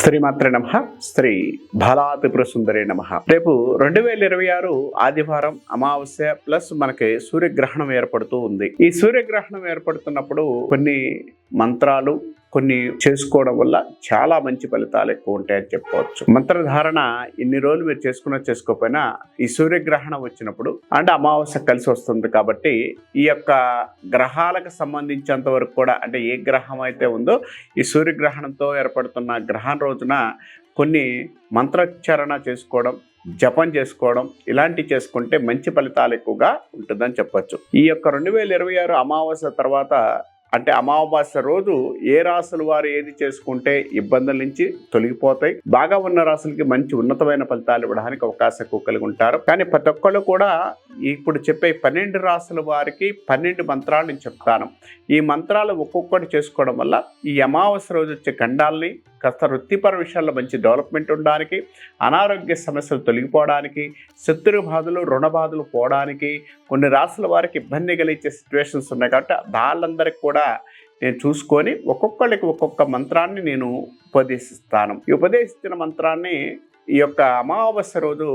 శ్రీమాత్రే నమః. శ్రీ బాలాత్రిపుర సుందరే నమః. రేపు 2026 ఆదివారం అమావాస్య ప్లస్ మనకి సూర్యగ్రహణం ఏర్పడుతూ ఉంది. ఈ సూర్యగ్రహణం ఏర్పడుతున్నప్పుడు కొన్ని మంత్రాలు కొన్ని చేసుకోవడం వల్ల చాలా మంచి ఫలితాలు ఎక్కువ ఉంటాయని చెప్పవచ్చు. మంత్రధారణ ఇన్ని రోజులు మీరు చేసుకోకపోయినా ఈ సూర్యగ్రహణం వచ్చినప్పుడు అంటే అమావాస్య కలిసి వస్తుంది కాబట్టి ఈ యొక్క గ్రహాలకు సంబంధించినంత వరకు కూడా అంటే ఏ గ్రహం అయితే ఉందో ఈ సూర్యగ్రహణంతో ఏర్పడుతున్న గ్రహం రోజున కొన్ని మంత్రోచ్చారణ చేసుకోవడం, జపం చేసుకోవడం ఇలాంటివి చేసుకుంటే మంచి ఫలితాలు ఎక్కువగా ఉంటుందని చెప్పొచ్చు. ఈ యొక్క 2026 అమావాస్య తర్వాత అంటే అమావాస్య రోజు ఏ రాశుల వారు ఏది చేసుకుంటే ఇబ్బందుల నుంచి తొలగిపోతాయి, బాగా ఉన్న రాశులకి మంచి ఉన్నతమైన ఫలితాలు ఇవ్వడానికి అవకాశం ఎక్కువ కలిగి ఉంటారు. కానీ ప్రతి ఒక్కళ్ళు కూడా ఇప్పుడు చెప్పే 12 రాశుల వారికి 12 మంత్రాలు నేను చెప్తాను. ఈ మంత్రాలు ఒక్కొక్కటి చేసుకోవడం వల్ల ఈ అమావాస్య రోజు వచ్చే గండాలని కాస్త వృత్తిపర విషయాల్లో మంచి డెవలప్మెంట్ ఉండడానికి, అనారోగ్య సమస్యలు తొలగిపోవడానికి, శత్రు బాధలు రుణ బాధలు పోవడానికి, కొన్ని రాశుల వారికి ఇబ్బంది కలిగించే సిచ్యువేషన్స్ ఉన్నాయి కాబట్టి వాళ్ళందరికీ కూడా నేను చూసుకొని ఒక్కొక్కరికి ఒక్కొక్క మంత్రాన్ని నేను ఉపదేశిస్తాను. ఈ ఉపదేశించిన మంత్రాన్ని ఈ యొక్క అమావాస్య రోజు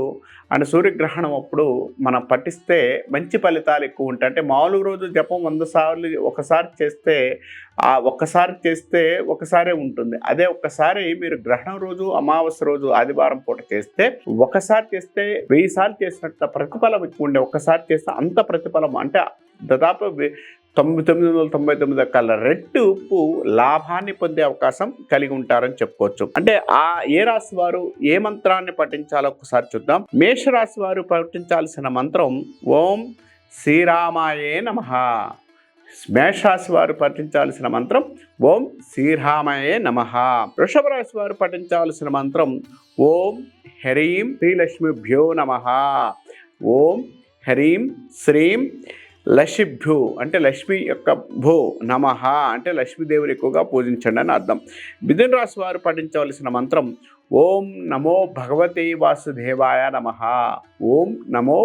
అండ్ సూర్యగ్రహణం అప్పుడు మనం పఠిస్తే మంచి ఫలితాలు ఎక్కువ ఉంటాయి. అంటే మామూలు రోజు జపం 100 సార్లు ఒకసారి చేస్తే ఒకసారే ఉంటుంది. అదే ఒక్కసారి మీరు గ్రహణం రోజు అమావాస్య రోజు ఆదివారం పూట చేస్తే ఒకసారి చేస్తే 1000 సార్లు చేసినట్టు ప్రతిఫలం ఎక్కువ ఉండే, ఒక్కసారి చేస్తే అంత ప్రతిఫలం అంటే దాదాపు 999 కల్లా రెట్టింపు లాభాన్ని పొందే అవకాశం కలిగి ఉంటారని చెప్పుకోవచ్చు. అంటే ఏ రాశి వారు ఏ మంత్రాన్ని పఠించాలో ఒకసారి చూద్దాం. మేషరాశి వారు పఠించాల్సిన మంత్రం ఓం శ్రీరామాయే నమః. మేషరాశి వారు పఠించాల్సిన మంత్రం ఓం శ్రీరామాయే నమః. వృషభ రాశి వారు పఠించాల్సిన మంత్రం ఓం హ్రీం శ్రీలక్ష్మీభ్యో నమః. ఓం హ్రీం శ్రీం లక్ష్మీభ్యో అంటే లక్ష్మి యొక్క భో నమః అంటే లక్ష్మీదేవిని ఎక్కువగా పూజించండి అని అర్థం. మిథున రాశి వారు పఠించవలసిన మంత్రం ఓం నమో భగవతే వాసుదేవాయ నమః. ఓం నమో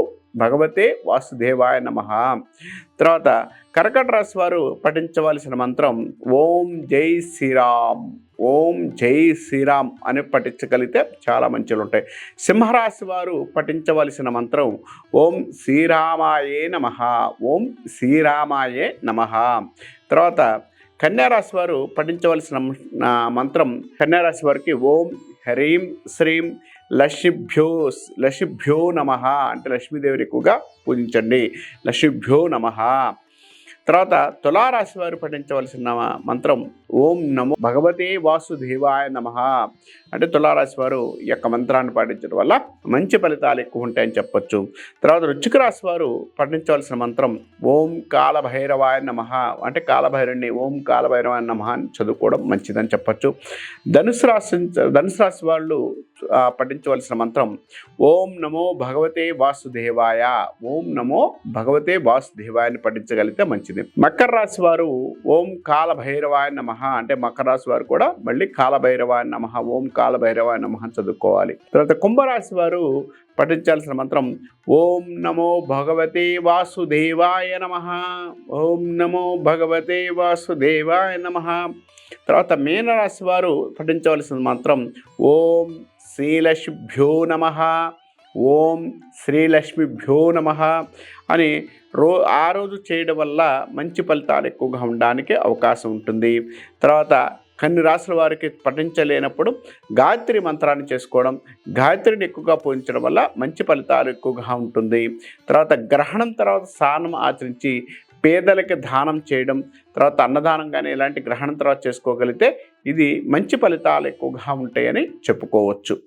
భగవతే వాసుదేవాయ నమః. తర్వాత కర్కాటక రాశి వారు పఠించవలసిన మంత్రం ఓం జై శ్రీరామ్. ఓం జై శ్రీరామ్ అని పఠించగలిగితే చాలా మంచిలు ఉంటాయి. సింహరాశి వారు పఠించవలసిన మంత్రం ఓం శ్రీరామాయే నమః. ఓం శ్రీరామాయే నమః. తర్వాత కన్యారాశి వారు పఠించవలసిన మంత్రం కన్యారాశి వారికి ఓం హ్రీం శ్రీం లక్ష్మీభ్యో నమః అంటే లక్ష్మీదేవిని ఎక్కువగా పూజించండి. లక్ష్మీభ్యో నమః. తర్వాత తులారాశి వారు పఠించవలసిన మంత్రం ఓం నమో భగవతే వాసుదేవాయ నమః అంటే తులారాశి వారు ఈ యొక్క మంత్రాన్ని పాటించడం వల్ల మంచి ఫలితాలు ఎక్కువ ఉంటాయని చెప్పొచ్చు. తర్వాత వృశ్చిక రాశి వారు పఠించవలసిన మంత్రం ఓం కాలభైరవాయ నమః అంటే కాలభైరుణ్ణి ఓం కాలభైరవాయ నమః అని చదువుకోవడం మంచిదని చెప్పొచ్చు. ధనుసు రాశి వాళ్ళు పఠించవలసిన మంత్రం ఓం నమో భగవతే వాసుదేవాయ. ఓం నమో భగవతే వాసుదేవాయ అని పఠించగలిగితే మంచిది. మకర రాశి వారు ఓం కాలభైరవాయ నమః అంటే మకర రాశి వారు కూడా మళ్ళీ కాలభైరవాయ నమః ఓం కాలభైరవాయ నమః చదువుకోవాలి. తర్వాత కుంభరాశి వారు పఠించాల్సిన మంత్రం ఓం నమో భగవతే వాసుదేవాయ నమః. ఓం నమో భగవతే వాసుదేవాయ నమః. తర్వాత మీనరాశి వారు పఠించవలసిన మంత్రం ఓం శ్రీలక్ష్మీభ్యో నమః. ఓం శ్రీలక్ష్మీభ్యో నమః అని ఆ రోజు చేయడం వల్ల మంచి ఫలితాలు ఎక్కువగా ఉండడానికి అవకాశం ఉంటుంది. తర్వాత కొన్ని రాశుల వారికి పఠించలేనప్పుడు గాయత్రి మంత్రాన్ని చేసుకోవడం, గాయత్రిని ఎక్కువగా పూజించడం వల్ల మంచి ఫలితాలు ఎక్కువగా ఉంటుంది. తర్వాత గ్రహణం తర్వాత స్నానం ఆచరించి పేదలకి దానం చేయడం, తర్వాత అన్నదానం కానీ ఇలాంటి గ్రహణం తర్వాత చేసుకోగలిగితే ఇది మంచి ఫలితాలు ఎక్కువగా ఉంటాయని చెప్పుకోవచ్చు.